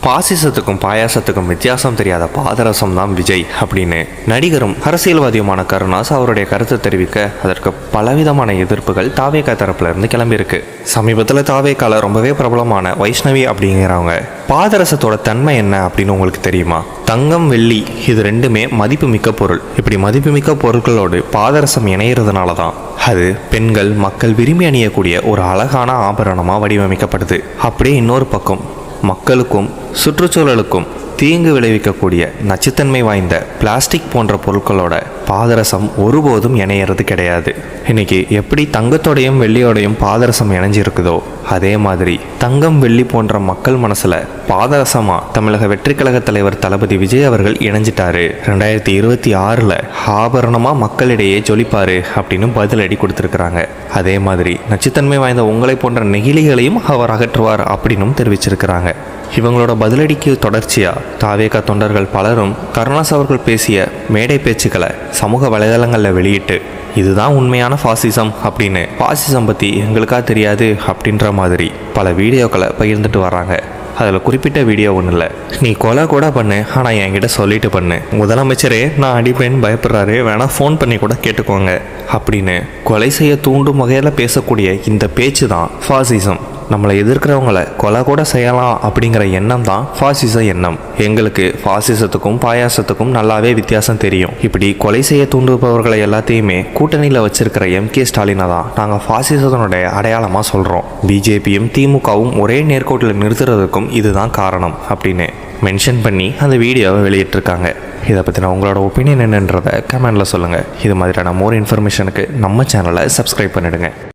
பாசிசத்துக்கும் பாயாசத்துக்கும் வித்தியாசம் தெரியாத பாதரசம் தான் விஜய் அப்படின்னு நடிகரும் அரசியல்வாதியுமான கருணாஸ் அவருடைய கருத்தை தெரிவிக்க அதற்கு பலவிதமான எதிர்ப்புகள் தாவேகா தரப்புல இருந்து கிளம்பியிருக்கு. சமீபத்தில் தாவேகால ரொம்பவே பிரபலமான வைஷ்ணவி அப்படிங்கிறவங்க பாதரசத்தோட தன்மை என்ன அப்படின்னு உங்களுக்கு தெரியுமா? தங்கம், வெள்ளி இது ரெண்டுமே மதிப்புமிக்க பொருள். இப்படி மதிப்புமிக்க பொருட்களோடு பாதரசம் இணையிறதுனால தான் அது பெண்கள், மக்கள் விரும்பி அணியக்கூடிய ஒரு அழகான ஆபரணமாக வடிவமைக்கப்படுது. அப்படியே இன்னொரு பக்கம் மக்களுக்கும் சுற்றுச்சூழலுக்கும் தீங்கு விளைவிக்கக்கூடிய நச்சுத்தன்மை வாய்ந்த பிளாஸ்டிக் போன்ற பொருட்களோட பாதரசம் ஒருபோதும் இணையிறது கிடையாது. இன்னைக்கு எப்படி தங்கத்தோடையும் வெள்ளியோடையும் பாதரசம் இணைஞ்சிருக்குதோ அதே மாதிரி தங்கம், வெள்ளி போன்ற மக்கள் மனசுல பாதரசமா தமிழக வெற்றி கழக தலைவர் தளபதி விஜய் அவர்கள் இணைஞ்சிட்டாரு. 2026 ஆபரணமா மக்களிடையே ஜொலிப்பாரு அப்படின்னு பதிலடி கொடுத்திருக்கிறாங்க. அதே மாதிரி நச்சுத்தன்மை வாய்ந்த உங்களை போன்ற நெகிழிகளையும் அவர் அகற்றுவார் அப்படின்னு தெரிவிச்சிருக்கிறாங்க. இவங்களோட பதிலடிக்கு தொடர்ச்சியா தாவேகா தொண்டர்கள் பலரும் கருணாஸ் அவர்கள் பேசிய மேடை பேச்சுக்களை சமூக வலைதளங்களில் வெளியிட்டு இதுதான் உண்மையான ஃபாசிசம் அப்படின்னு, ஃபாசிசம் பற்றி எங்களுக்கா தெரியாது அப்படின்ற மாதிரி பல வீடியோக்களை பகிர்ந்துட்டு வராங்க. அதில் குறிப்பிட்ட வீடியோ ஒன்றும் இல்லை, நீ கொலை கூட பண்ணு ஆனால் என்கிட்ட சொல்லிட்டு பண்ணு, முதலமைச்சரே நான் அடிப்பேன்னு பயப்படுறாரு, வேணா ஃபோன் பண்ணி கூட கேட்டுக்கோங்க அப்படின்னு கொலை செய்ய தூண்டும் வகையில் பேசக்கூடிய இந்த பேச்சு தான் ஃபாசிசம். நம்மளை எதிர்க்கிறவங்களை கொலை கூட செய்யலாம் அப்படிங்கிற எண்ணம் தான் ஃபாசிச எண்ணம். எங்களுக்கு ஃபாசிசத்துக்கும் பாயாசத்துக்கும் நல்லாவே வித்தியாசம் தெரியும். இப்படி கொலை செய்ய தூண்டுபவர்களை எல்லாத்தையுமே கூட்டணியில் வச்சிருக்கிற MK ஸ்டாலினை தான் நாங்கள் ஃபாசிசத்தினுடைய அடையாளமாக சொல்கிறோம். பிஜேபியும் திமுகவும் ஒரே நேர்கோட்டில் நிறுத்துறதுக்கும் இதுதான் காரணம் அப்படின்னு மென்ஷன் பண்ணி அந்த வீடியோவை வெளியிட்டிருக்காங்க. இதை பற்றின உங்களோட ஒப்பீனியன் என்னன்றதை கமெண்டில் சொல்லுங்கள். இது மாதிரியான மோர் இன்ஃபர்மேஷனுக்கு நம்ம சேனலை சப்ஸ்கிரைப் பண்ணிடுங்க.